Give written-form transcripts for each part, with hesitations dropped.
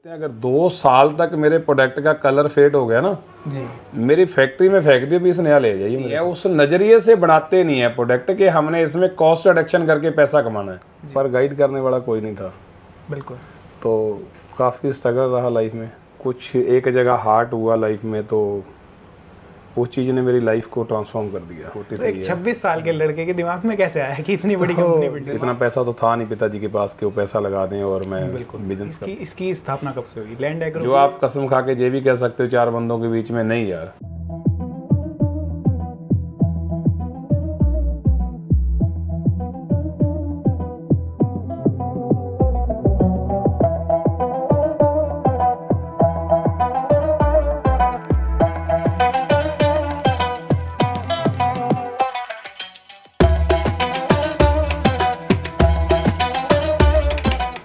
अगर 2 साल तक मेरे प्रोडक्ट का कलर फेड हो गया ना जी, मेरी फैक्ट्री में फेंक दियो, पीस नया ले जाइए। मेरे उस नजरिए से बनाते नहीं है प्रोडक्ट कि हमने इसमें कॉस्ट रिडक्शन करके पैसा कमाना है, पर गाइड करने वाला कोई नहीं था। बिल्कुल। तो काफ़ी स्ट्रगल रहा लाइफ में, कुछ एक जगह हार्ट हुआ लाइफ में, तो वो चीज़ ने मेरी लाइफ को ट्रांसफॉर्म कर दिया। तो एक 26 साल के लड़के के दिमाग में कैसे आया कि इतनी बड़ी कंपनी बिल्ड इतना पैसा तो था नहीं पिताजी के पास कि वो पैसा लगा दें और मैं बिल्कुल। बिजनेस इसकी स्थापना कब से हुई लैंड एग्रो? जो आप कसम खा के ये भी कह सकते हो 4 बंदों के बीच में नहीं यार।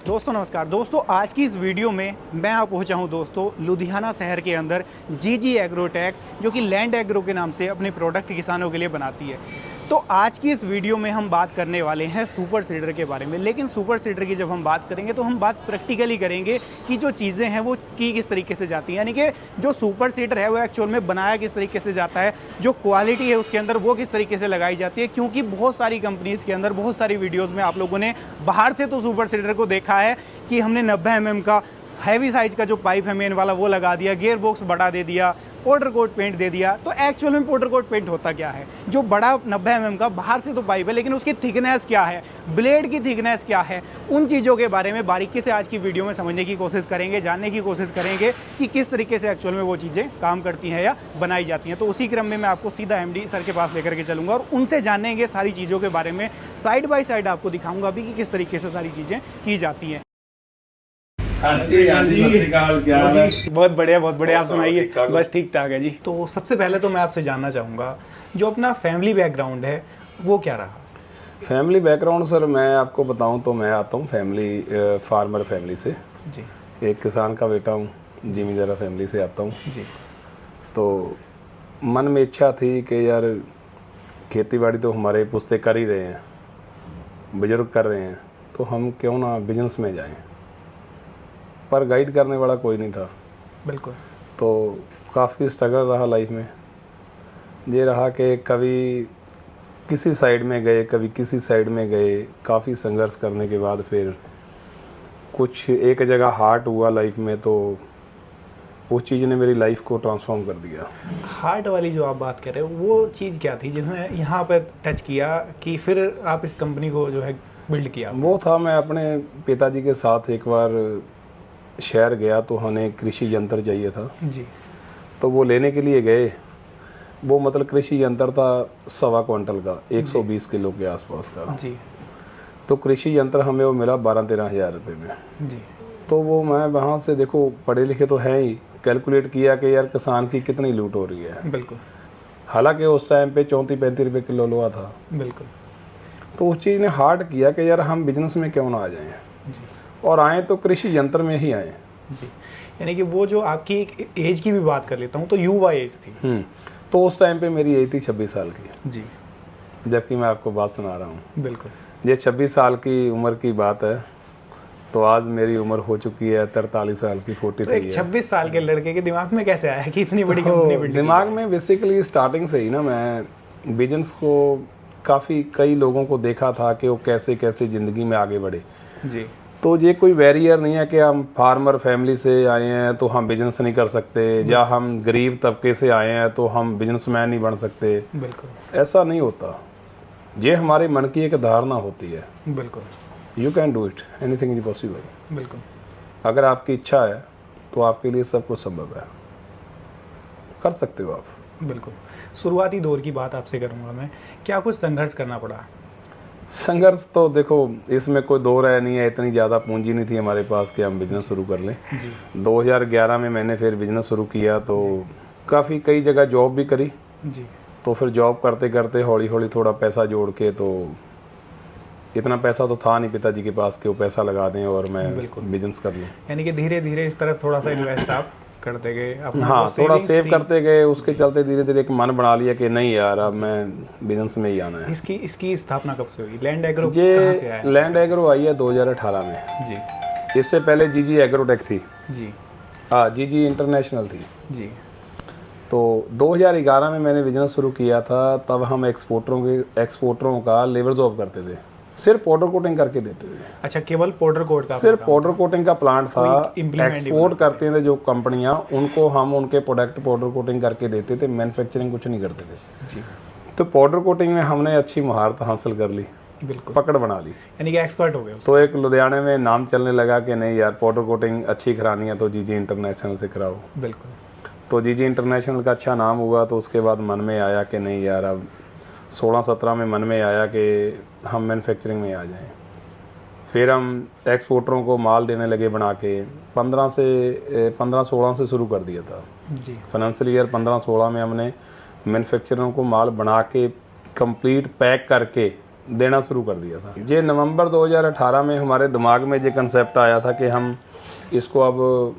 दोस्तों नमस्कार। दोस्तों आज की इस वीडियो में मैं आप पहुंचा हूं दोस्तों लुधियाना शहर के अंदर जीजी एग्रोटेक, जो कि लैंड एग्रो के नाम से अपने प्रोडक्ट किसानों के लिए बनाती है। तो आज की इस वीडियो में हम बात करने वाले हैं सुपर सीडर के बारे में। लेकिन सुपर सीडर की जब हम बात करेंगे तो हम बात प्रैक्टिकली करेंगे कि जो चीज़ें हैं वो की किस तरीके से जाती हैं, यानी कि जो सुपर सीडर है वो एक्चुअल में बनाया किस तरीके से जाता है, जो क्वालिटी है उसके अंदर वो किस तरीके से लगाई जाती है। क्योंकि बहुत सारी कंपनीज़ के अंदर बहुत सारी वीडियोज़ में आप लोगों ने बाहर से तो सुपर सीडर को देखा है कि हमने 90 mm का हैवी साइज का जो पाइप है मेन वाला वो लगा दिया, गियर बॉक्स बड़ा दे दिया, पाउडर कोट पेंट दे दिया। तो एक्चुअल में पाउडर कोट पेंट होता क्या है? जो बड़ा 90 mm का बाहर से तो पाइप है, लेकिन उसकी थिकनेस क्या है, ब्लेड की थिकनेस क्या है, उन चीज़ों के बारे में बारीकी से आज की वीडियो में समझने की कोशिश करेंगे, जानने की कोशिश करेंगे कि किस तरीके से एक्चुअल में वो चीज़ें काम करती हैं या बनाई जाती हैं। तो उसी क्रम में मैं आपको सीधा MD सर के पास लेकर के चलूँगा और उनसे जानेंगे सारी चीज़ों के बारे में, साइड बाई साइड आपको दिखाऊँगा भी कि किस तरीके से सारी चीज़ें की जाती हैं। बहुत बढ़िया। आप सुनाइए? बस ठीक ठाक है जी। तो सबसे पहले तो मैं आपसे जानना चाहूँगा जो अपना फैमिली बैकग्राउंड है वो क्या रहा? फैमिली बैकग्राउंड सर मैं आपको बताऊं तो मैं आता हूं फैमिली फार्मर फैमिली से जी। एक किसान का बेटा हूं, जिमीदारा फैमिली से आता हूं। जी। तो मन में इच्छा थी कि यार खेती बाड़ी तो हमारे पुश्ते कर ही रहे हैं, बुजुर्ग कर रहे हैं, तो हम क्यों ना बिजनेस में जाएं। पर गाइड करने वाला कोई नहीं था। बिल्कुल। तो काफ़ी स्ट्रगल रहा लाइफ में। ये रहा कि कभी किसी साइड में गए, कभी किसी साइड में गए, काफ़ी संघर्ष करने के बाद फिर कुछ एक जगह हार्ट हुआ लाइफ में, तो वो चीज़ ने मेरी लाइफ को ट्रांसफॉर्म कर दिया। हार्ट वाली जो आप बात कर रहे हो वो चीज़ क्या थी जिसने यहाँ पर टच किया कि फिर आप इस कंपनी को जो है बिल्ड किया? वो था, मैं अपने पिताजी के साथ एक बार शहर गया तो हमें कृषि यंत्र चाहिए था जी। तो वो लेने के लिए गए। वो मतलब कृषि यंत्र था 1.25 क्विंटल का, 120 किलो के आसपास का जी। तो कृषि यंत्र हमें वो मिला 12-13 हज़ार रुपये में जी। तो वो मैं वहाँ से देखो पढ़े लिखे तो हैं ही, कैलकुलेट किया कि यार किसान की कितनी लूट हो रही है। बिल्कुल। हालांकि उस टाइम पे 34-35 रुपये किलो लोहा था। बिल्कुल। तो उस चीज़ ने हार्ट किया कि यार हम बिजनेस में क्यों ना आ जाएं, जी। और आए तो कृषि यंत्र में ही आए। जी। यानी कि वो जो आपकी एक एज की भी बात कर लेता हूँ तो युवा एज थी। तो उस टाइम पे मेरी एज थी 26 साल की। जी। जबकि मैं आपको बात सुना रहा हूँ। बिल्कुल। ये 26 साल की उम्र की बात है, तो आज मेरी उम्र हो चुकी है 43 साल की, 43 तो एक 26 साल के लड़के के दिमाग में कैसे आया कि इतनी बड़ी कंपनी बिल्ड? दिमाग में बेसिकली स्टार्टिंग से ही ना मैं बिजनेस को काफ़ी कई लोगों को देखा था कि वो कैसे कैसे ज़िंदगी में आगे बढ़े। जी। तो ये कोई बैरियर नहीं है कि हम फार्मर फैमिली से आए हैं तो हम बिजनेस नहीं कर सकते, या हम गरीब तबके से आए हैं तो हम बिजनेसमैन नहीं बन सकते। बिल्कुल। ऐसा नहीं होता, ये हमारे मन की एक धारणा होती है। बिल्कुल। You can do it, anything is possible. बिल्कुल। अगर आपकी इच्छा है तो आपके लिए सब कुछ संभव है, कर सकते हो आप। बिल्कुल। शुरुआती दौर की बात आपसे करूँगा मैं, क्या कुछ संघर्ष करना पड़ा? संघर्ष तो देखो इसमें कोई दो राय नहीं है, इतनी ज़्यादा पूंजी नहीं थी हमारे पास कि हम बिज़नेस शुरू कर लें। जी। 2011 में मैंने फिर बिज़नेस शुरू किया, तो काफ़ी कई जगह जॉब भी करी। जी। तो फिर जॉब करते करते हौली हौली थोड़ा पैसा जोड़ के, तो इतना पैसा तो था नहीं पिताजी के पास कि वो पैसा लगा दें और मैं बिजनेस कर लूँ। यानी कि धीरे धीरे इस तरफ थोड़ा सा इन्वेस्ट आप करते गए अपना? हाँ, थोड़ा सेव करते गए। उसके चलते धीरे धीरे एक मन बना लिया कि नहीं यार अब मैं बिजनेस में ही आना है। इसकी स्थापना कब से हुई? लैंड एग्रो कहाँ से आया? लैंड एग्रो आई है 2018 में। जी। इससे पहले जीजी एग्रोटेक थी। जी हाँ, जीजी इंटरनेशनल थी। जी। तो 2011 में मैंने बिजनेस शुरू किया था। तब हम एक्सपोर्टरों का लेबर जॉब करते थे, सिर्फ पाउडर कोटिंग करके देते थे। अच्छा, केवल पाउडर कोट का सिर्फ पाउडर कोटिंग का प्लांट था। कोई implement ही एक्सपोर्ट करते थे जो कंपनियां, उनको हम उनके प्रोडक्ट पाउडर कोटिंग करके देते थे, मैन्युफैक्चरिंग कुछ नहीं करते थे जी। तो पाउडर कोटिंग में हमने अच्छी महारत हासिल कर ली, बिल्कुल, पकड़ बना ली। यानी कि एक्सपर्ट हो गए उसमें। तो एक लुधियाने में नाम चलने लगा कि नहीं यार, पाउडर कोटिंग अच्छी करानी है तो जीजी इंटरनेशनल से कराओ। बिल्कुल। तो जीजी इंटरनेशनल का अच्छा नाम हुआ। तो उसके बाद मन में आया कि नहीं यार, अब 16-17 में मन में आया कि हम मैन्युफैक्चरिंग में आ जाएं। फिर हम एक्सपोर्टरों को माल देने लगे बना के। 15-16 से शुरू कर दिया था जी। फाइनेंशियल ईयर 15-16 में हमने मैन्युफैक्चररों को माल बना के कंप्लीट पैक करके देना शुरू कर दिया था। ये नवंबर 2018 में हमारे दिमाग में ये कंसेप्ट आया था कि हम इसको अब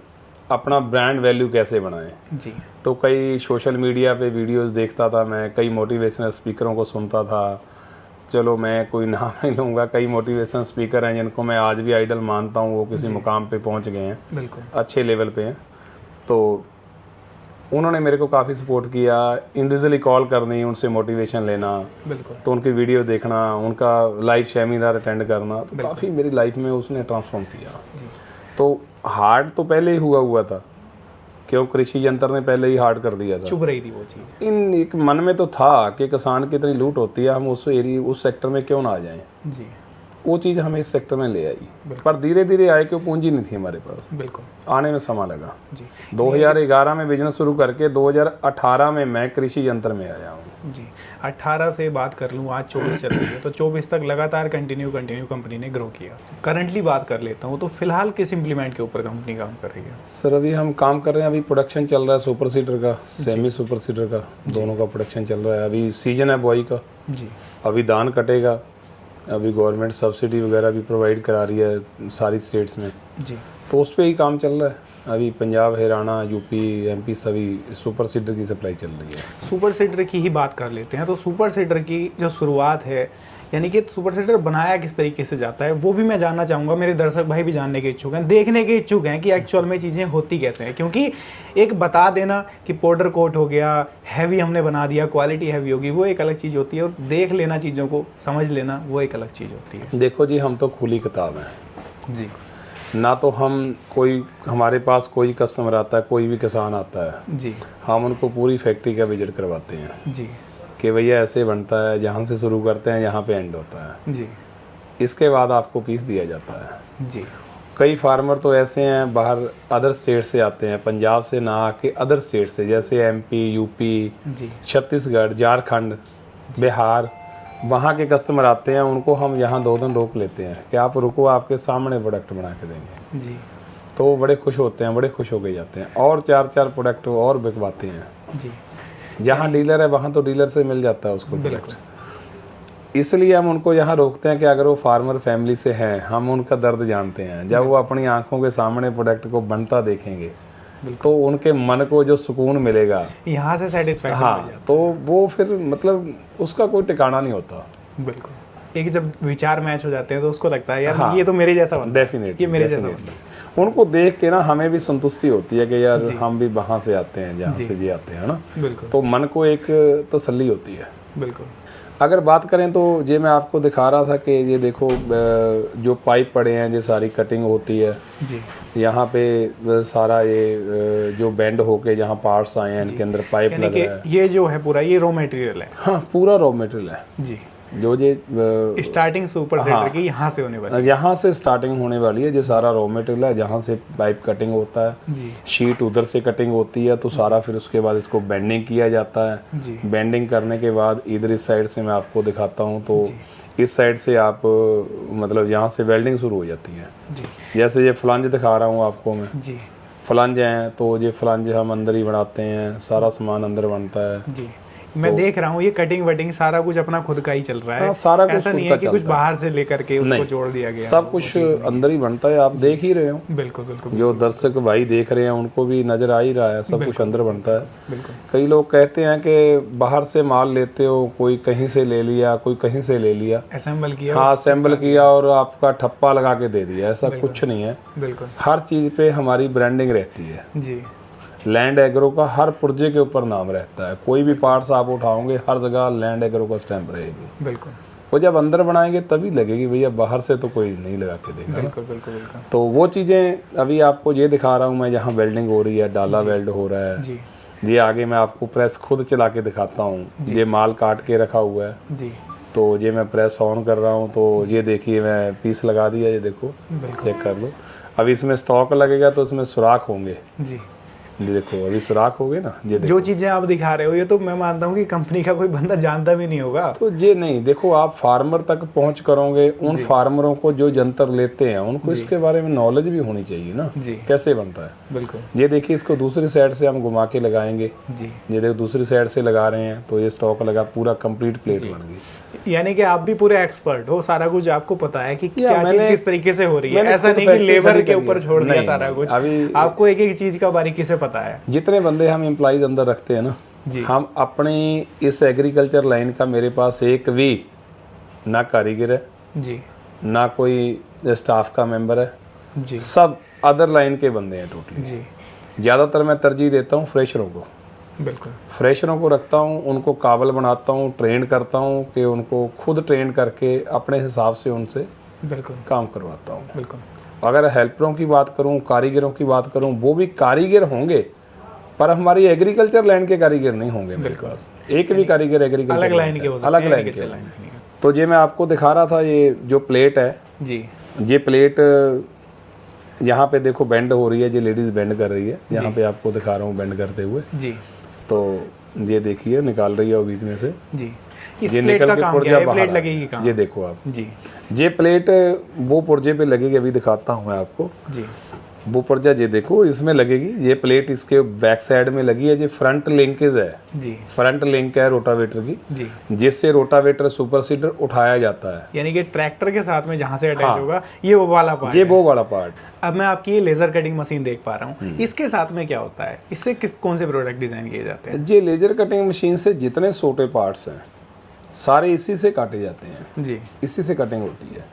अपना ब्रांड वैल्यू कैसे बनाएं। जी। तो कई सोशल मीडिया पे वीडियोस देखता था मैं, कई मोटिवेशनल स्पीकरों को सुनता था। चलो मैं कोई नाम नहीं लूँगा, कई मोटिवेशनल स्पीकर हैं जिनको मैं आज भी आइडल मानता हूँ, वो किसी मुकाम पे पहुँच गए हैं, बिल्कुल अच्छे लेवल पे हैं। तो उन्होंने मेरे को काफ़ी सपोर्ट किया। इंडिविजुअली कॉल करनी, उनसे मोटिवेशन लेना, बिल्कुल। तो उनकी वीडियो देखना, उनका लाइव सेमिनार अटेंड करना, तो काफ़ी मेरी लाइफ में उसने ट्रांसफॉर्म किया। जी। तो हार्ड तो पहले ही हुआ था, क्यों कृषि यंत्र ने पहले ही हार्ड कर दिया था। चुभ रही थी वो चीज़। इन एक मन में तो था कि किसान की इतनी लूट होती है, हम उस सेक्टर में क्यों ना आ जाएं। जी। वो चीज़ हमें इस सेक्टर में ले आई, पर धीरे धीरे आए, क्यों पूंजी नहीं थी हमारे पास, बिल्कुल आने में समय लगा। जी। 2011 में बिजनेस शुरू करके 2018 में मैं कृषि यंत्र में आया हूँ। जी। 18 से बात कर लूँ, आज 24 चल रही है, तो 24 तक लगातार कंटिन्यू कंपनी ने ग्रो किया। करंटली बात कर लेता हूँ, तो फिलहाल किस इम्प्लीमेंट के ऊपर कंपनी काम कर रही है? सर अभी हम काम कर रहे हैं, अभी प्रोडक्शन चल रहा है सुपर सीडर का, सेमी सुपर सीडर का, दोनों का प्रोडक्शन चल रहा है। अभी सीजन है बुआई का, जी। अभी धान कटेगा। अभी गवर्नमेंट सब्सिडी वगैरह भी प्रोवाइड करा रही है सारी स्टेट्स में, जी। तो उस पर ही काम चल रहा है। अभी पंजाब, हरियाणा, यूपी, एमपी सभी सुपर सीडर की सप्लाई चल रही है। सुपर सीडर की ही बात कर लेते हैं। तो सुपर सीडर की जो शुरुआत है, यानी कि सुपर सीडर बनाया किस तरीके से जाता है, वो भी मैं जानना चाहूँगा। मेरे दर्शक भाई भी जानने के इच्छुक हैं, देखने के इच्छुक हैं कि एक्चुअल में चीज़ें होती कैसे हैं। क्योंकि एक बता देना कि पाउडर कोट हो गया, हैवी हमने बना दिया, क्वालिटी हैवी होगी, वो एक अलग चीज़ होती है, और देख लेना चीज़ों को, समझ लेना, वो एक अलग चीज़ होती है। देखो जी, हम तो खुली किताब हैं जी। ना। तो हम कोई, हमारे पास कोई कस्टमर आता है, कोई भी किसान आता है, जी। हम उनको पूरी फैक्ट्री का विजिट करवाते हैं जी। कि भैया ऐसे बनता है, जहाँ से शुरू करते हैं यहाँ पे एंड होता है। जी। इसके बाद आपको पीस दिया जाता है। जी। कई फार्मर तो ऐसे हैं बाहर अदर स्टेट से आते हैं, पंजाब से ना आके अदर स्टेट से, जैसे एमपी, यूपी, जी। छत्तीसगढ़, झारखंड, बिहार, वहाँ के कस्टमर आते हैं। उनको हम यहाँ 2 दिन रोक लेते हैं कि आप रुको, आपके सामने प्रोडक्ट बना के देंगे। जी। तो वो बड़े खुश होते हैं, बड़े खुश होके जाते हैं, और 4-4 प्रोडक्ट और बिकवाते हैं। जी। जहाँ डीलर है वहाँ तो डीलर से मिल जाता है उसको प्रोडक्ट। इसलिए हम उनको यहाँ रोकते हैं कि अगर वो फार्मर फैमिली से हैं, हम उनका दर्द जानते हैं। जब वो अपनी आंखों के सामने प्रोडक्ट को बनता देखेंगे तो उनके मन को जो सुकून मिलेगा, यहाँ से सेटिस्फैक्शन मिल जाता है। तो वो फिर मतलब उसका कोई ठिकाना नहीं होता। बिल्कुल। एक जब विचार मैच हो जाते हैं तो उसको लगता है यार ये तो मेरे जैसा बनता है, डेफिनेटली, ये मेरे जैसा बनता है। उनको देख के ना हमें भी संतुष्टि होती है कि यार हम भी वहाँ से आते हैं जहाँ से जी आते हैं ना। बिल्कुल। तो मन को एक तसल्ली होती है। बिल्कुल। अगर बात करें तो ये मैं आपको दिखा रहा था कि ये देखो जो पाइप पड़े हैं, ये सारी कटिंग होती है जी। यहाँ पे सारा ये जो बेंड होके जहाँ पार्ट्स आए हैं, इनके अंदर पाइप लग रहा है। ये जो है पूरा, ये रॉ मटेरियल है। हाँ, पूरा रॉ मटेरियल है जी। जो ये स्टार्टिंग सुपर सीडर की यहाँ से होने वाली यहाँ से स्टार्टिंग होने वाली है। ये सारा रॉ मटेरियल है, जहाँ से पाइप कटिंग होता है। जी। शीट उधर से कटिंग होती है, तो सारा फिर उसके बाद इसको बेंडिंग किया जाता है। जी। बेंडिंग करने के बाद इधर इस साइड से मैं आपको दिखाता हूँ, तो इस साइड से आप मतलब यहाँ से वेल्डिंग शुरू हो जाती है। जी। जैसे ये फ्लंज दिखा रहा हूँ आपको मैं, जी। फ्लंज हैं, तो ये फ्लंज हम अंदर ही बनाते हैं, सारा सामान अंदर बनता है। जी। मैं देख रहा हूँ ये कटिंग वटिंग सारा कुछ अपना खुद का ही चल रहा है। हाँ, सारा कुछ ऐसा नहीं खुद है का कि कुछ चलता है। बाहर से लेकर के उसको नहीं, जोड़ दिया गया, सब कुछ अंदर ही बनता है, आप देख ही रहे हो। बिल्कुल बिल्कुल जो दर्शक भाई देख रहे हैं उनको भी नजर आ ही रहा है, सब कुछ अंदर बनता है। बिल्कुल। कई लोग कहते हैं कि बाहर से माल लेते हो, कोई कहीं से ले लिया, कोई कहीं से ले लिया, असेंबल किया, हाँ असेंबल किया और आपका ठप्पा लगा के दे दिया, ऐसा कुछ नहीं है। बिल्कुल हर चीज पे हमारी ब्रांडिंग रहती है। जी। लैंड एग्रो का हर पुर्जे के ऊपर नाम रहता है, कोई भी पार्ट्स आप उठाओगे हर जगह लैंड एग्रो का स्टैंप रहेगी। बिल्कुल। वो जब अंदर बनाएंगे तभी लगेगी, भैया बाहर से तो कोई नहीं लगा के देगा। बिल्कुल बिल्कुल बिल्कुल। तो वो चीज़ें अभी आपको ये दिखा रहा हूँ मैं, जहाँ वेल्डिंग हो रही है, डाला वेल्ड हो रहा है जी ये आगे मैं आपको प्रेस खुद चला के दिखाता हूँ। ये माल काट के रखा हुआ है, जी तो ये मैं प्रेस ऑन कर रहा हूँ, तो ये देखिए मैं पीस लगा दिया, ये देखो चेक कर लो। अब इसमें स्टॉक लगेगा तो इसमें सुराख होंगे, जी। ये देखो अभी सुराख हो गए ना, ये देखो। जो चीजें आप दिखा रहे हो ये तो मैं मानता हूँ कि कंपनी का कोई बंदा जानता भी नहीं होगा। तो ये नहीं, देखो आप फार्मर तक पहुंच करोगे, उन फार्मरों को जो जंतर लेते हैं उनको इसके बारे में नॉलेज भी होनी चाहिए ना, जी कैसे बनता है। बिल्कुल। ये देखिए इसको दूसरी साइड से हम घुमा के लगाएंगे, जी ये देखो दूसरी साइड से लगा रहे हैं तो ये स्टॉक लगा, पूरा कंप्लीट प्लेट बन गई। यानी कि आप भी पूरे एक्सपर्ट हो, सारा कुछ आपको पता है कि क्या चीज मैंने- किस तरीके से हो रही है। मैंने ऐसा खुद नहीं कि फैक्ट्री लेबर खड़ी के करी ऊपर है। छोड़ दिया नहीं, सारा नहीं, कुछ, अभी आपको एक एक चीज का बारीकी से पता है। जितने बंदे हम एम्प्लॉइज अंदर रखते हैं ना, जी हम अपनी इस एग्रीकल्चर लाइन का, मेरे पास एक भी ना कारीगर है, जी ना कोई स्टाफ का मेंबर है, जी सब अदर लाइन के बंदे हैं टोटली। जी ज़्यादातर मैं तरजीह देता हूँ फ्रेशरों को, बिल्कुल फ्रेशरों को रखता हूँ, उनको काबिल बनाता हूँ, ट्रेन करता हूँ कि उनको खुद ट्रेन करके अपने हिसाब से उनसे बिल्कुल काम करवाता हूँ। बिल्कुल। अगर हेल्परों की बात करूँ, कारीगरों की बात करूँ, वो भी कारीगर होंगे पर हमारी एग्रीकल्चर लाइन के कारीगर नहीं होंगे मेरे पास। एक भी कारीगर एग्रीकल्चर अलग लाइन के हो सकते अलग हैं, लाइन agriculture के। line के नहीं। तो ये मैं आपको दिखा रहा था, ये जो प्लेट है, जी ये प्लेट यहाँ पे देखो बेंड हो रही है, ये लेडीज बेंड कर रही है, यहाँ पे आपको दिखा रहा हूँ बेंड करते हुए। जी तो ये देखिए निकाल रही है वो बीच में से, जी। इस ये प्लेट निकल का के काम पुर्जा क्या है? बाहर प्लेट आ लगेगी गई। कहाँ? ये देखो आप, जी ये प्लेट वो पुर्जे पे लगेगी, अभी दिखाता हूँ मैं आपको। जी वो पुर्जा ये देखो इसमें लगेगी, ये प्लेट इसके बैक साइड में लगी है, ये फ्रंट लिंकेज है, जी फ्रंट लिंक है रोटावेटर की, जी। जिससे रोटावेटर सुपर सीडर उठाया जाता है। यानी कि ट्रैक्टर के साथ में जहाँ से अटैच होगा ये वो वाला पार्ट ये है। वो वाला पार्ट। अब मैं आपकी ये लेजर कटिंग मशीन देख पा रहा हूँ, इसके साथ में क्या होता है? इससे कौन से प्रोडक्ट डिजाइन किए जाते हैं? ये लेजर कटिंग मशीन से जितने छोटे पार्ट्स हैं सारे इसी से काटे जाते हैं, जी इसी से कटिंग होती है।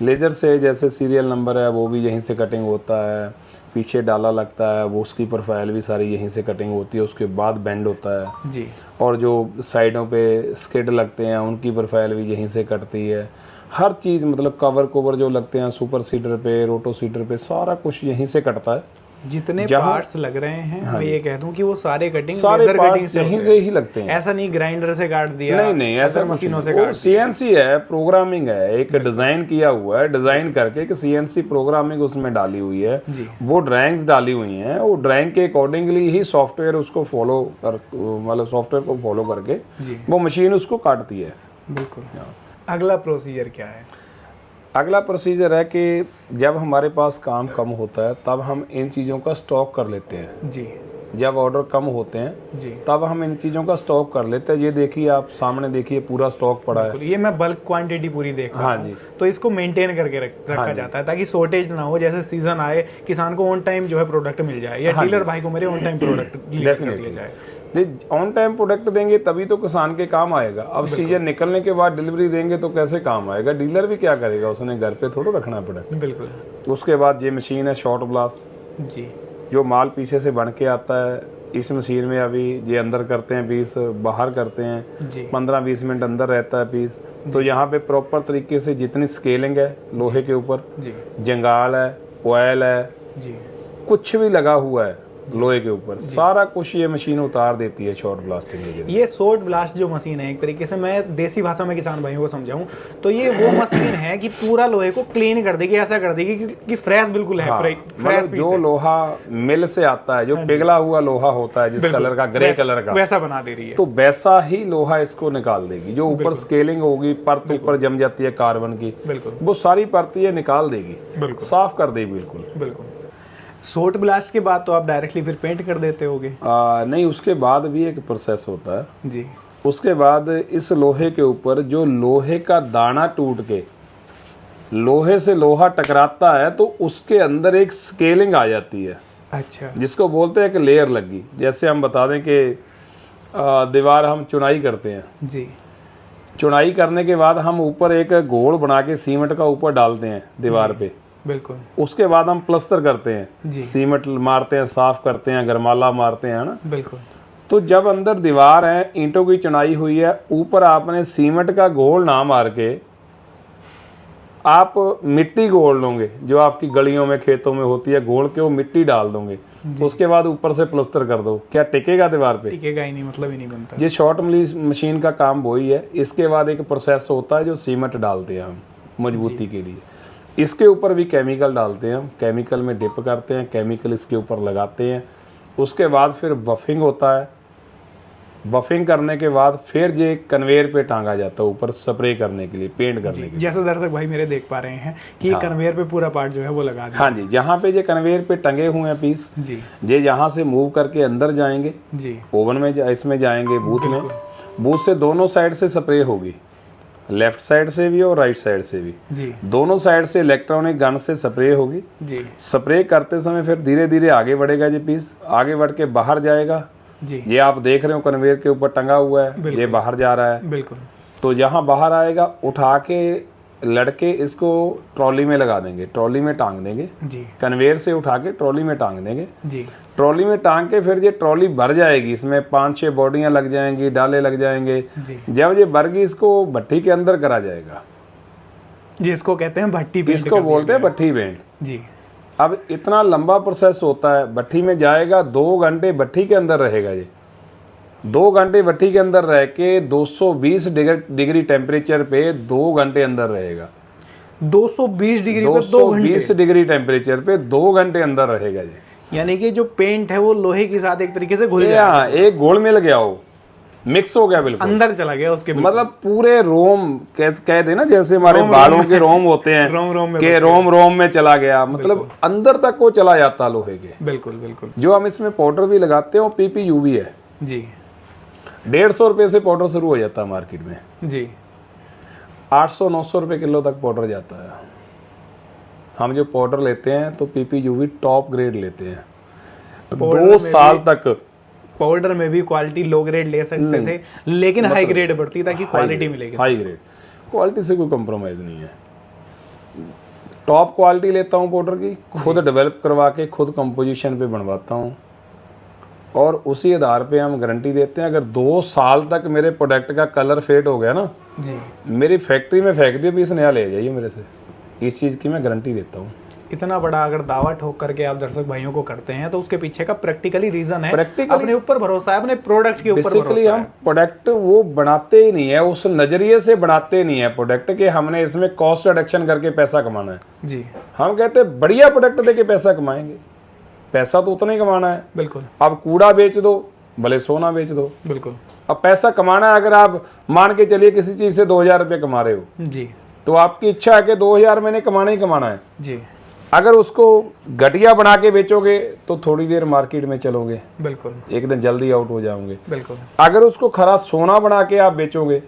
लेजर से जैसे सीरियल नंबर है वो भी यहीं से कटिंग होता है, पीछे डाला लगता है वो उसकी प्रोफाइल भी सारी यहीं से कटिंग होती है, उसके बाद बेंड होता है, जी और जो साइडों पे स्किड लगते हैं उनकी प्रोफाइल भी यहीं से कटती है। हर चीज़ मतलब कवर जो लगते हैं सुपर सीडर पे, रोटो सीडर पे, सारा कुछ यहीं से कटता है। जितने पार्ट्स लग रहे हैं मैं ये कह दूं कि वो सारे कटिंग सारे लेजर कटिंग पार्ट्स से यहीं होते से हैं। ही लगते हैं। ऐसा नहीं ग्राइंडर से काट दिया, नहीं ऐसा मशीनों से वो काट सीएनसी है, प्रोग्रामिंग है, एक डिजाइन किया हुआ है, डिजाइन करके एक सीएनसी प्रोग्रामिंग उसमें डाली हुई है, जी वो ड्राइंग्स डाली हुई हैं, वो ड्राइंग के अकॉर्डिंगली ही सॉफ्टवेयर उसको फॉलो कर, मतलब सॉफ्टवेयर को फॉलो करके जी वो मशीन उसको काटती है। बिल्कुल। अगला प्रोसीजर क्या है? अगला प्रोसीजर है कि जब हमारे पास काम कम होता है तब हम इन चीज़ों का स्टॉक कर लेते हैं। जी जब ऑर्डर कम होते हैं जी तब हम इन चीज़ों का स्टॉक कर लेते हैं। ये देखिए आप सामने देखिए पूरा स्टॉक पड़ा है। बिल्कुल, ये मैं बल्क क्वांटिटी पूरी देख रहा हाँ हूँ। जी। तो इसको मेंटेन करके रखा जाता है ताकि शॉर्टेज ना हो, जैसे सीजन आए किसान को ऑन टाइम जो है प्रोडक्ट मिल जाए, या डीलर भाई को मेरे ऑन टाइम प्रोडक्ट डेफिनेटली जाए। ऑन टाइम प्रोडक्ट देंगे तभी तो किसान के काम आएगा। अब सीजन निकलने के बाद डिलीवरी देंगे तो कैसे काम आएगा? डीलर भी क्या करेगा, उसने घर पे थोड़ा रखना है प्रोडक्ट। बिल्कुल। उसके बाद ये मशीन है शॉर्ट ब्लास्ट, जी जो माल पीछे से बन के आता है। इस मशीन में अभी ये अंदर करते हैं पीस, बाहर करते हैं, जी 15-20 मिनट अंदर रहता है पीस। तो यहाँ पे प्रॉपर तरीके से जितनी स्केलिंग है लोहे के ऊपर, जी जंगाल है, ऑयल है, जी कुछ भी लगा हुआ है लोहे के ऊपर, सारा कुछ ये मशीन उतार देती है शॉर्ट ब्लास्टिंग के लिए। ये शॉर्ट ब्लास्ट जो मशीन है, एक तरीके से मैं देसी भाषा में किसान भाइयों को समझाऊं तो ये वो मशीन है कि पूरा लोहे को क्लीन कर देगी, ऐसा कर देगी कि फ्रेश बिल्कुल है। फ्रेश मतलब जो लोहा मिल से आता है, जो पिघला हुआ लोहा होता है जिस कलर का, ग्रे कलर का, वैसा बना दे रही है। तो वैसा ही लोहा इसको निकाल देगी। जो ऊपर स्केलिंग होगी, परत ऊपर जम जाती है कार्बन की, बिल्कुल वो सारी परत ये निकाल देगी, बिल्कुल साफ कर देगी बिल्कुल। बिल्कुल। शॉर्ट ब्लास्ट के बाद तो आप डायरेक्टली फिर पेंट कर देते होगे? नहीं, उसके बाद भी एक प्रोसेस होता है। जी उसके बाद इस लोहे के ऊपर जो लोहे का दाना टूट के लोहे से लोहा टकराता है तो उसके अंदर एक स्केलिंग आ जाती है, अच्छा। जिसको बोलते हैं एक लेयर लगी। जैसे हम बता दें कि दीवार हम चुनाई करते हैं, जी। चुनाई करने के बाद हम ऊपर एक घोल बना के सीमेंट का ऊपर डालते हैं दीवार पे, बिल्कुल। उसके बाद हम प्लस्तर करते हैं, जी। सीमेंट मारते हैं, साफ करते हैं, गरमाला मारते हैं ना। बिल्कुल। तो जब अंदर दीवार है, ईंटों की चुनाई हुई है, ऊपर आपने सीमेंट का घोल ना मार के आप मिट्टी घोल लोगे, जो आपकी गलियों में खेतों में होती है, घोल के वो मिट्टी डाल दोगे, उसके बाद ऊपर से प्लस्तर कर दो, क्या टिकेगा दीवार पे? टिकेगा ही नहीं, मतलब ही नहीं बनता। ये शॉर्ट मशीन का काम वही है। इसके बाद एक प्रोसेस होता है जो सीमेंट डालते हैं हम मजबूती के लिए, इसके ऊपर भी केमिकल डालते हैं हम, केमिकल में डिप करते हैं, केमिकल इसके ऊपर लगाते हैं। उसके बाद फिर बफिंग होता है, बफिंग करने के बाद फिर ये कन्वेयर पे टांगा जाता है ऊपर स्प्रे करने के लिए, पेंट करने के लिए। जैसे दर्शक भाई मेरे देख पा रहे हैं कि हाँ। कन्वेयर पे पूरा पार्ट जो है वो लगा दिया। हाँ जी, जहाँ पे ये कन्वेयर पे टंगे हुए हैं पीस, जी ये यहाँ से मूव करके अंदर जाएंगे, जी। ओवन में इसमें जाएंगे, बूथ में, बूथ से दोनों साइड से स्प्रे होगी, लेफ्ट साइड से भी और राइट साइड से भी, जी। दोनों साइड से इलेक्ट्रॉनिक गन से स्प्रे होगी। जी स्प्रे करते समय फिर धीरे धीरे आगे बढ़ेगा, ये पीस आगे बढ़ के बाहर जाएगा। जी। ये आप देख रहे हो कन्वेयर के ऊपर टंगा हुआ है, ये बाहर जा रहा है। बिल्कुल। तो जहाँ बाहर आएगा उठा के लड़के इसको ट्रॉली में लगा देंगे, ट्रॉली में टांग देंगे, जी कन्वेयर से उठा के ट्रॉली में टांग देंगे। जी। ट्रॉली में टांग के फिर ये ट्रॉली भर जाएगी, इसमें 5-6 बॉडियां लग जाएंगी, डाले लग जाएंगे। जी। जब ये भर गई इसको भट्टी के अंदर करा जाएगा, जिसको कहते हैं भट्टी पेंट, इसको बोलते हैं भट्टी पेंट। जी। अब इतना लंबा प्रोसेस होता है, भट्टी में जाएगा, 2 घंटे भट्टी के अंदर रहेगा। ये 2 घंटे भट्टी के अंदर रह के 220 डिग्री टेम्परेचर पे 2 घंटे अंदर रहेगा। 220 डिग्री पे 2 घंटे? 220 डिग्री टेम्परेचर पे 2 घंटे अंदर रहेगा ये। यानी कि जो पेंट है वो लोहे के साथ एक तरीके से घुल ये गया, हाँ, एक घोल मिल गया, हो मिक्स हो गया बिल्कुल, अंदर चला गया उसके। मतलब पूरे रोम कह देना, जैसे हमारे बालों के रोम होते हैं, रोम में के रोम में चला गया, मतलब अंदर तक वो चला जाता लोहे के। बिल्कुल बिल्कुल। जो हम इसमें पाउडर भी लगाते हैं वो PPUV है जी। 150 रुपये से पाउडर शुरू हो जाता है मार्केट में, जी। 800-900 रुपये किलो तक पाउडर जाता है। हम जो पाउडर लेते हैं तो PPUV टॉप ग्रेड लेते हैं, 2 साल तक। पाउडर में भी क्वालिटी लो ग्रेड ले सकते थे, लेकिन हाई ग्रेड बढ़ती ताकि क्वालिटी मिलेगी। हाई ग्रेड क्वालिटी से कोई कंप्रोमाइज नहीं है। टॉप क्वालिटी लेता हूँ पाउडर की, खुद डेवलप करवा के खुद कंपोजिशन पे बनवाता हूँ, और उसी आधार पे हम गारंटी देते हैं। अगर 2 साल तक मेरे प्रोडक्ट का कलर फेड हो गया ना, जी, मेरी फैक्ट्री में फेंक दियो, पीस नया ले जाइए मेरे से, इस चीज़ की मैं गारंटी देता हूँ। इतना बड़ा अगर दावा ठोक करके आप दर्शक भाइयों को करते हैं तो उसके पीछे का प्रैक्टिकली रीजन है, अपने ऊपर भरोसा है, अपने प्रोडक्ट के ऊपर भरोसा हम है। प्रोडक्ट वो बनाते ही नहीं है, उस नजरिए से बनाते नहीं है प्रोडक्ट के हमने इसमें कॉस्ट रिडक्शन करके पैसा कमाना है। जी। हम कहते हैं बढ़िया प्रोडक्ट दे के पैसा कमाएंगे, पैसा तो उतना ही कमाना है। बिल्कुल। अब कूड़ा बेच दो, भले सोना बेच दो, बिल्कुल। अब पैसा कमाना है। अगर आप मान के चलिए किसी चीज से 2000 रुपये कमा रहे हो, जी, तो आपकी इच्छा है कि 2000 मैंने कमाना ही कमाना है। जी। अगर उसको घटिया बना के बेचोगे तो थोड़ी देर मार्केट में चलोगे, बिल्कुल, एक दिन जल्दी आउट हो जाओगे। बिल्कुल। अगर उसको खरा सोना बना के आप बेचोगे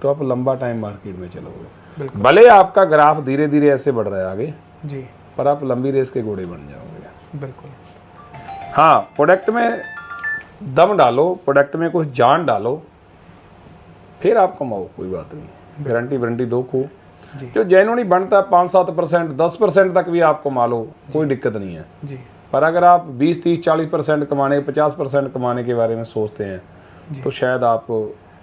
तो आप लंबा टाइम मार्केट में चलोगे। बिल्कुल। भले आपका ग्राफ धीरे धीरे ऐसे बढ़ रहा है आगे, जी, पर आप लंबी रेस के घोड़े बन जाओगे। बिल्कुल। हाँ, प्रोडक्ट में दम डालो, प्रोडक्ट में कुछ जान डालो, फिर आप कमाओ, कोई बात नहीं। गारंटी वारंटी दो को जी। जो जेन्युइनली बनता है 5-7%, 10% तक भी आप कमा लो, कोई दिक्कत नहीं है। जी। पर अगर आप 20-30-40% कमाने, 50% कमाने के बारे में सोचते हैं तो शायद आप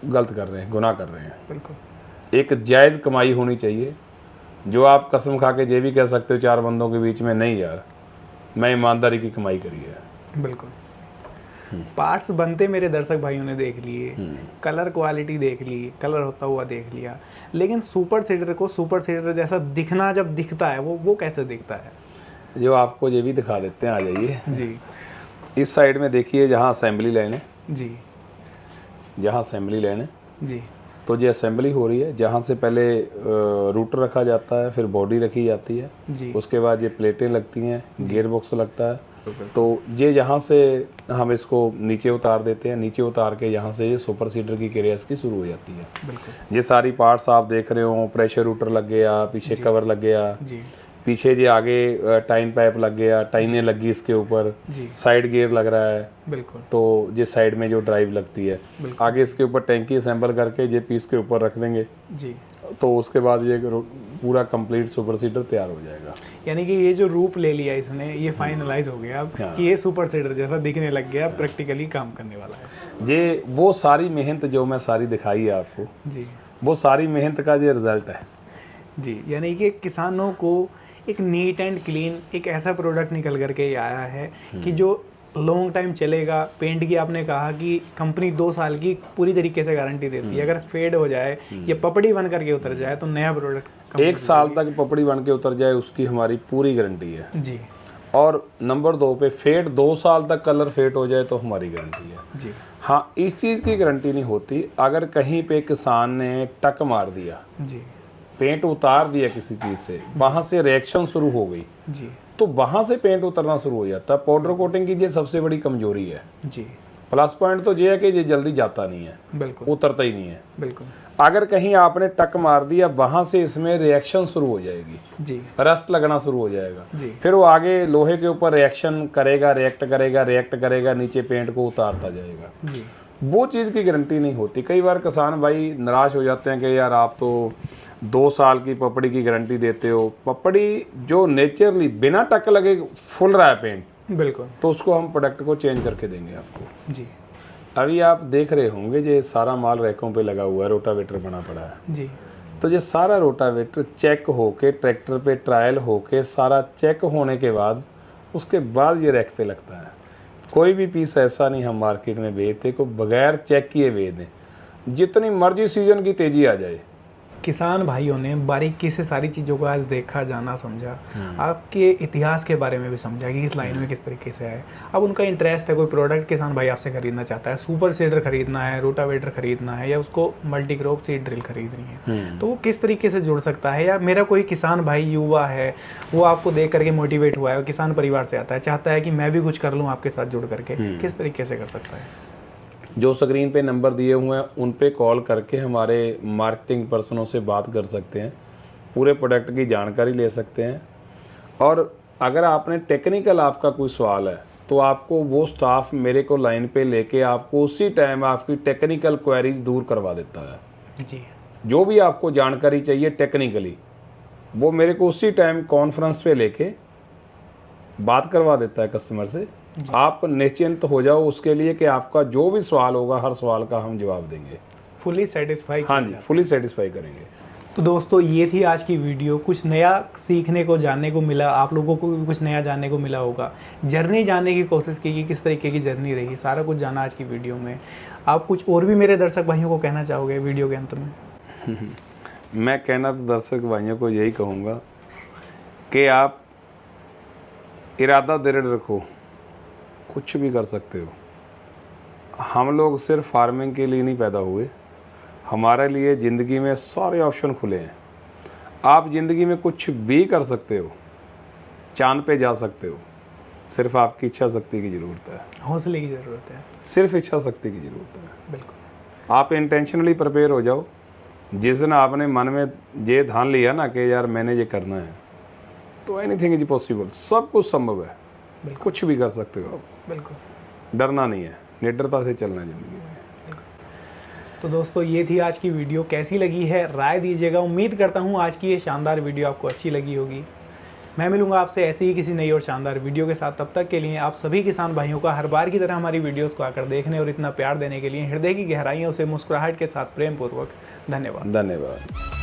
गलत कर रहे हैं, गुनाह कर रहे हैं। बिल्कुल। एक जायज़ कमाई होनी चाहिए, जो आप कसम खा के ये भी कह सकते हो 4 बंदों के बीच में, नहीं यार मैं ईमानदारी की कमाई करी है। बिल्कुल। पार्ट्स बनते मेरे दर्शक भाइयों ने देख लिए, कलर क्वालिटी देख ली, कलर होता हुआ देख लिया, लेकिन सुपर सीडर को सुपर सीडर जैसा दिखना जब दिखता है वो कैसे दिखता है? जो आपको ये भी दिखा देते हैं, आ जाइए जी। इस साइड में देखिए, जहाँ असेंबली लाइन है, जी, जहाँ असेंबली लाइन है, जी, तो ये असेंबली हो रही है। जहाँ से पहले रूटर रखा जाता है, फिर बॉडी रखी जाती है, जी, उसके बाद ये प्लेटें लगती हैं, गियर बॉक्स लगता है, तो ये यहाँ से हम इसको नीचे उतार देते हैं, नीचे उतार के यहाँ से ये सुपर सीडर की क्रिया इसकी शुरू हो जाती है। बिल्कुल ये सारी पार्ट्स आप देख रहे हो, प्रेशर रूटर लग गया, पीछे कवर लग गया जी, पीछे ये आगे टाइन पाइप लग गया, टाइनें लगी इसके ऊपर, जी साइड गियर लग रहा है, बिल्कुल तो ये साइड में जो ड्राइव लगती है, बिल्कुल। आगे इसके ऊपर टैंकी असेंबल करके ये पीस के ऊपर रख देंगे, जी। तो उसके बाद ये पूरा कंप्लीट सुपर सीडर तैयार हो जाएगा। यानी कि ये जो रूप ले लिया इसने, ये फाइनलाइज हो गया अब कि ये सुपर सीडर जैसा दिखने लग गया, प्रैक्टिकली काम करने वाला है। ये वो सारी मेहनत जो मैं सारी दिखाई है आपको, जी वो सारी मेहनत का ये रिजल्ट है। जी, यानी कि किसानों को एक नीट एंड क्लीन एक ऐसा प्रोडक्ट निकल करके ये आया है कि जो लॉन्ग टाइम चलेगा। पेंट की आपने कहा कि कंपनी 2 साल की पूरी तरीके से गारंटी देती है, अगर फेड हो जाए या पपड़ी बन करके उतर जाए तो नया प्रोडक्ट 1 साल तक पपड़ी बन के उतर जाए उसकी हमारी पूरी गारंटी है। जी। और नंबर 2 पे फेड 2 साल तक कलर फेड हो जाए तो हमारी गारंटी है। जी हाँ, इस चीज़ की गारंटी नहीं होती अगर कहीं पे किसान ने टक मार दिया, जी पेंट उतार दिया किसी चीज़ से, वहाँ से रिएक्शन शुरू हो गई, जी तो वहाँ से पेंट उतरना शुरू हो जाता है। पाउडर कोटिंग की ये सबसे बड़ी कमजोरी है। जी। प्लस पॉइंट तो ये है कि ये जल्दी जाता नहीं है, बिल्कुल उतरता ही नहीं है। बिल्कुल। अगर कहीं आपने टक मार दिया, वहाँ से इसमें रिएक्शन शुरू हो जाएगी, जी रस्ट लगना शुरू हो जाएगा, जी फिर वो आगे लोहे के ऊपर रिएक्शन करेगा, रिएक्ट करेगा, नीचे पेंट को उतारता जाएगा। जी वो चीज़ की गारंटी नहीं होती। कई बार किसान भाई निराश हो जाते हैं कि यार आप तो 2 साल की पपड़ी की गारंटी देते हो, पपड़ी जो नेचुरली बिना टक लगे फुल रहा है पेंट, बिल्कुल, तो उसको हम प्रोडक्ट को चेंज करके देंगे आपको। जी अभी आप देख रहे होंगे ये सारा माल रैकों पे लगा हुआ है, रोटावेटर बना पड़ा है, जी तो ये सारा रोटावेटर चेक होके ट्रैक्टर पे ट्रायल होके सारा चेक होने के बाद उसके बाद ये रैक पे लगता है। कोई भी पीस ऐसा नहीं हम मार्केट में बेचते को बगैर चेक किए बेच दें। जितनी मर्जी सीजन की तेजी आ जाए, किसान भाइयों ने बारीकी से सारी चीज़ों को आज देखा, जाना, समझा, आपके इतिहास के बारे में भी समझा कि इस लाइन में किस तरीके से है। अब उनका इंटरेस्ट है, कोई प्रोडक्ट किसान भाई आपसे खरीदना चाहता है, सुपर सीडर खरीदना है, रोटावेटर खरीदना है, या उसको मल्टी क्रॉप सीड ड्रिल खरीदनी है, तो वो किस तरीके से जुड़ सकता है। या मेरा कोई किसान भाई युवा है, वो आपको देख करके मोटिवेट हुआ है, किसान परिवार से आता है, चाहता है कि मैं भी कुछ कर लूँ आपके साथ जुड़ करके, किस तरीके से कर सकता है? जो स्क्रीन पे नंबर दिए हुए हैं उन पे कॉल करके हमारे मार्केटिंग पर्सनों से बात कर सकते हैं, पूरे प्रोडक्ट की जानकारी ले सकते हैं। और अगर आपने टेक्निकल आपका कोई सवाल है तो आपको वो स्टाफ मेरे को लाइन पे लेके आपको उसी टाइम आपकी टेक्निकल क्वेरीज दूर करवा देता है। जी। जो भी आपको जानकारी चाहिए टेक्निकली, वो मेरे को उसी टाइम कॉन्फ्रेंस पे लेके बात करवा देता है कस्टमर से। आप निश्चिंत हो जाओ उसके लिए कि आपका जो भी सवाल होगा हर सवाल का हम जवाब देंगे, फुली सेटिस्फाई। हाँ जी, फुली सेटिस्फाई करेंगे। तो दोस्तों ये थी आज की वीडियो। कुछ नया सीखने को, जानने को मिला, आप लोगों को भी कुछ नया जानने को मिला होगा। जर्नी जानने की कोशिश की कि किस तरीके की जर्नी रही, सारा कुछ जाना आज की वीडियो में। आप कुछ और भी मेरे दर्शक भाइयों को कहना चाहोगे वीडियो के अंत में? मैं कहना तो दर्शक भाइयों को यही कहूँगा कि आप इरादा दृढ़ रखो, कुछ भी कर सकते हो। हम लोग सिर्फ फार्मिंग के लिए नहीं पैदा हुए, हमारे लिए ज़िंदगी में सारे ऑप्शन खुले हैं। आप ज़िंदगी में कुछ भी कर सकते हो, चांद पे जा सकते हो, सिर्फ आपकी इच्छा शक्ति की ज़रूरत है, हौसले की ज़रूरत है, सिर्फ इच्छा शक्ति की ज़रूरत है। बिल्कुल। आप इंटेंशनली प्रिपेयर हो जाओ। जिस दिन आपने मन में ये ठान लिया ना कि यार मैंने ये करना है, तो एनीथिंग इज पॉसिबल, सब कुछ संभव है, कुछ भी कर सकते हो आप। बिल्कुल, डरना नहीं है, निडरता से चलना है ज़िंदगी में। तो दोस्तों ये थी आज की वीडियो। कैसी लगी है राय दीजिएगा। उम्मीद करता हूँ आज की ये शानदार वीडियो आपको अच्छी लगी होगी। मैं मिलूंगा आपसे ऐसी ही किसी नई और शानदार वीडियो के साथ। तब तक के लिए आप सभी किसान भाइयों का हर बार की तरह हमारी वीडियोस को आकर देखने और इतना प्यार देने के लिए हृदय की गहराइयों से मुस्कुराहट के साथ प्रेम पूर्वक धन्यवाद। धन्यवाद।